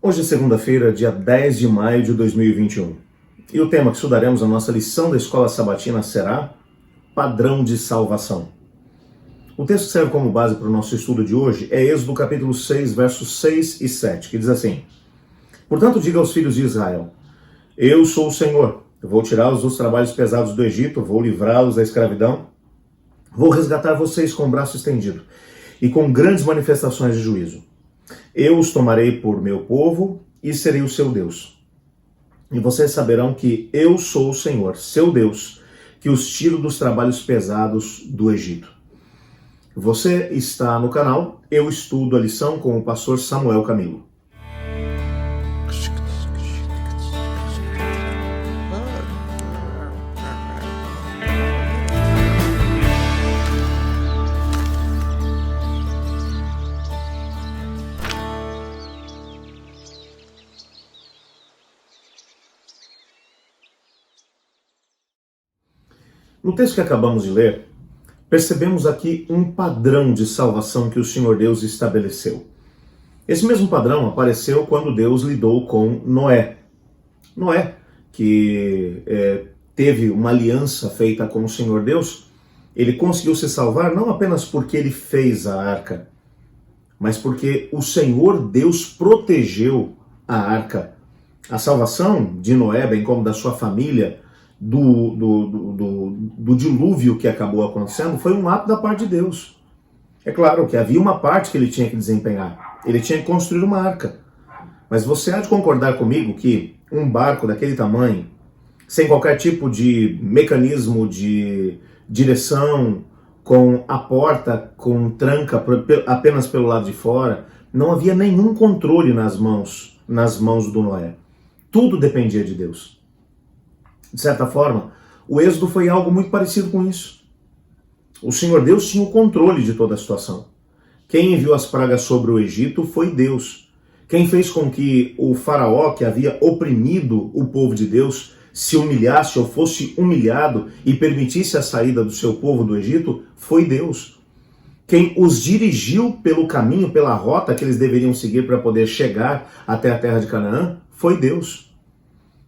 Hoje é segunda-feira, dia 10 de maio de 2021. E o tema que estudaremos na nossa lição da Escola Sabatina será Padrão de Salvação. O texto que serve como base para o nosso estudo de hoje é Êxodo capítulo 6, versos 6 e 7, que diz assim: Portanto, diga aos filhos de Israel, eu sou o Senhor, eu vou tirá-los dos trabalhos pesados do Egito, vou livrá-los da escravidão, vou resgatar vocês com o braço estendido e com grandes manifestações de juízo. Eu os tomarei por meu povo e serei o seu Deus. E vocês saberão que eu sou o Senhor, seu Deus, que os tiro dos trabalhos pesados do Egito. Você está no canal Eu Estudo a Lição com o pastor Samuel Camilo. No texto que acabamos de ler, percebemos aqui um padrão de salvação que o Senhor Deus estabeleceu. Esse mesmo padrão apareceu quando Deus lidou com Noé. Noé, que teve uma aliança feita com o Senhor Deus, ele conseguiu se salvar não apenas porque ele fez a arca, mas porque o Senhor Deus protegeu a arca. A salvação de Noé, bem como da sua família, do dilúvio que acabou acontecendo, foi um ato da parte de Deus. É claro que havia uma parte que ele tinha que desempenhar. Ele tinha que construir uma arca. Mas você há de concordar comigo que um barco daquele tamanho, sem qualquer tipo de mecanismo de direção, com a porta com tranca apenas pelo lado de fora, não havia nenhum controle nas mãos do Noé. Tudo dependia de Deus. De certa forma, o êxodo foi algo muito parecido com isso. O Senhor Deus tinha o controle de toda a situação. Quem enviou as pragas sobre o Egito foi Deus. Quem fez com que o faraó, que havia oprimido o povo de Deus, se humilhasse ou fosse humilhado e permitisse a saída do seu povo do Egito, foi Deus. Quem os dirigiu pelo caminho, pela rota que eles deveriam seguir para poder chegar até a terra de Canaã, foi Deus.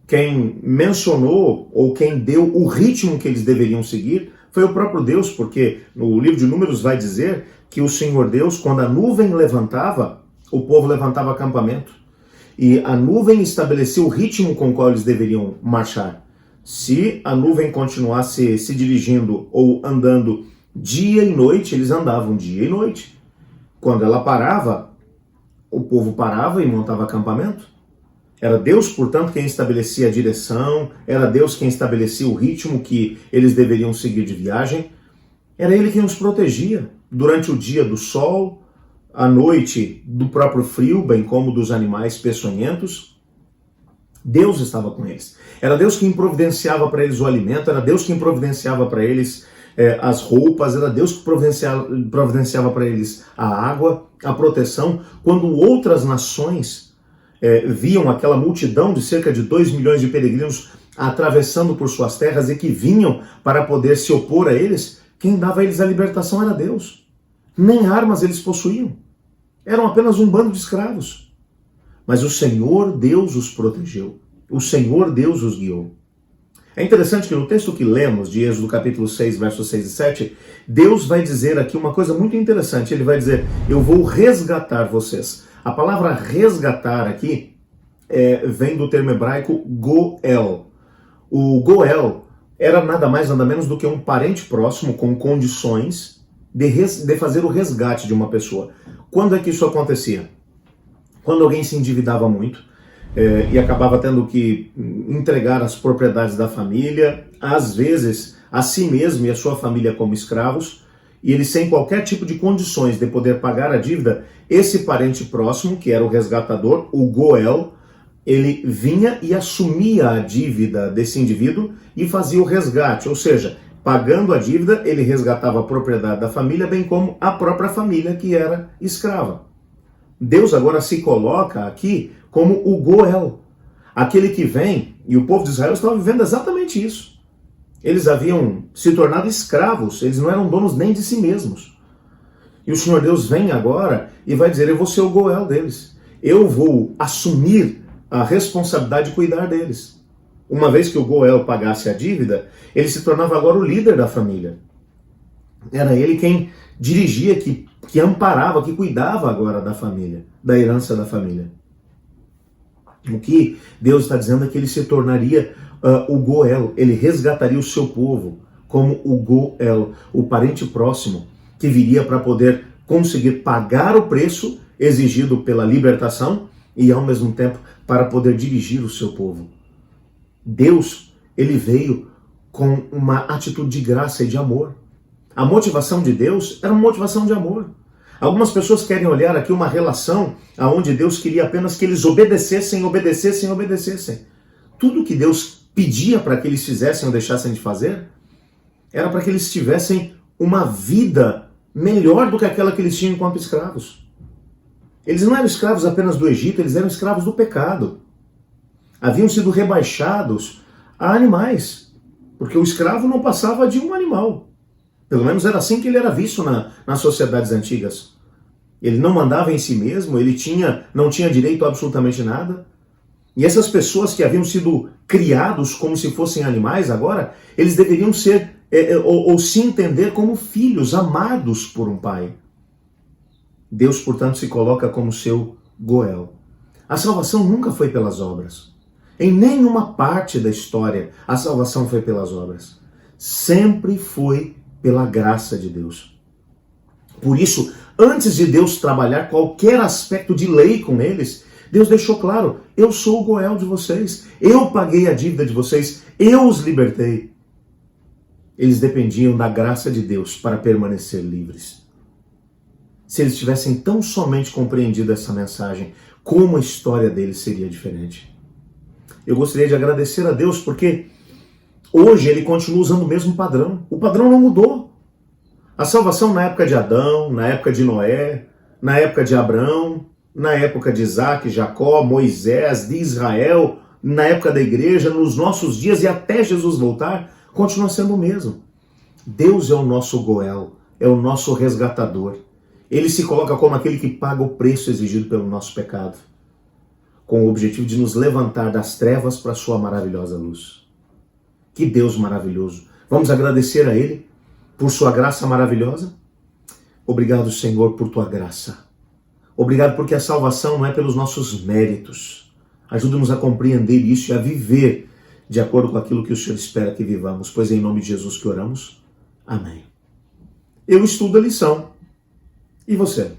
Quem mencionou ou quem deu o ritmo que eles deveriam seguir foi o próprio Deus, porque no livro de Números vai dizer que o Senhor Deus, quando a nuvem levantava, o povo levantava acampamento. E a nuvem estabelecia o ritmo com o qual eles deveriam marchar. Se a nuvem continuasse se dirigindo ou andando dia e noite, eles andavam dia e noite. Quando ela parava, o povo parava e montava acampamento. Era Deus, portanto, quem estabelecia a direção, era Deus quem estabelecia o ritmo que eles deveriam seguir de viagem. Era Ele quem os protegia durante o dia do sol, à noite do próprio frio, bem como dos animais peçonhentos. Deus estava com eles. Era Deus quem providenciava para eles o alimento, era Deus quem providenciava para eles as roupas, era Deus que providenciava para eles a água, a proteção. Quando outras nações viam aquela multidão de cerca de 2 milhões de peregrinos atravessando por suas terras e que vinham para poder se opor a eles, quem dava a eles a libertação era Deus. Nem armas eles possuíam. Eram apenas um bando de escravos. Mas o Senhor Deus os protegeu. O Senhor Deus os guiou. É interessante que no texto que lemos, de Êxodo capítulo 6, versos 6 e 7, Deus vai dizer aqui uma coisa muito interessante. Ele vai dizer, eu vou resgatar vocês. A palavra resgatar aqui vem do termo hebraico goel. O goel era nada mais nada menos do que um parente próximo com condições de fazer o resgate de uma pessoa. Quando é que isso acontecia? Quando alguém se endividava muito e acabava tendo que entregar as propriedades da família, às vezes a si mesmo e a sua família como escravos, e ele sem qualquer tipo de condições de poder pagar a dívida, esse parente próximo, que era o resgatador, o goel, ele vinha e assumia a dívida desse indivíduo e fazia o resgate, ou seja, pagando a dívida, ele resgatava a propriedade da família, bem como a própria família que era escrava. Deus agora se coloca aqui como o goel, aquele que vem, e o povo de Israel estava vivendo exatamente isso. Eles haviam se tornado escravos, eles não eram donos nem de si mesmos. E o Senhor Deus vem agora e vai dizer, eu vou ser o goel deles. eu vou assumir a responsabilidade de cuidar deles. Uma vez que o Goel pagasse a dívida, ele se tornava agora o líder da família. Era ele quem dirigia, que amparava, que cuidava agora da família, da herança da família. O que Deus está dizendo é que ele se tornaria o Goel, ele resgataria o seu povo como o Goel, o parente próximo, que viria para poder conseguir pagar o preço exigido pela libertação e ao mesmo tempo para poder dirigir o seu povo. Deus, ele veio com uma atitude de graça e de amor. A motivação de Deus era uma motivação de amor. Algumas pessoas querem olhar aqui uma relação onde Deus queria apenas que eles obedecessem. Tudo que Deus pedia para que eles fizessem ou deixassem de fazer era para que eles tivessem uma vida melhor do que aquela que eles tinham enquanto escravos. Eles não eram escravos apenas do Egito, eles eram escravos do pecado. Haviam sido rebaixados a animais, porque o escravo não passava de um animal. Pelo menos era assim que ele era visto nas sociedades antigas. Ele não mandava em si mesmo, ele não tinha direito a absolutamente nada. E essas pessoas que haviam sido criados como se fossem animais agora, eles deveriam ser, ou se entender como filhos amados por um pai. Deus, portanto, se coloca como seu Goel. A salvação nunca foi pelas obras. Em nenhuma parte da história a salvação foi pelas obras. Sempre foi pela graça de Deus. Por isso, antes de Deus trabalhar qualquer aspecto de lei com eles, Deus deixou claro, eu sou o Goel de vocês, eu paguei a dívida de vocês, eu os libertei. Eles dependiam da graça de Deus para permanecer livres. Se eles tivessem tão somente compreendido essa mensagem, como a história deles seria diferente. Eu gostaria de agradecer a Deus porque hoje ele continua usando o mesmo padrão. O padrão não mudou. A salvação na época de Adão, na época de Noé, na época de Abraão, na época de Isaac, Jacó, Moisés, de Israel, na época da igreja, nos nossos dias e até Jesus voltar, continua sendo o mesmo. Deus é o nosso Goel, é o nosso resgatador. Ele se coloca como aquele que paga o preço exigido pelo nosso pecado, com o objetivo de nos levantar das trevas para a sua maravilhosa luz. Que Deus maravilhoso! Vamos agradecer a Ele por sua graça maravilhosa? Obrigado, Senhor, por tua graça. Obrigado porque a salvação não é pelos nossos méritos. Ajuda-nos a compreender isso e a viver de acordo com aquilo que o Senhor espera que vivamos, pois é em nome de Jesus que oramos. Amém. Eu estudo a lição. E você?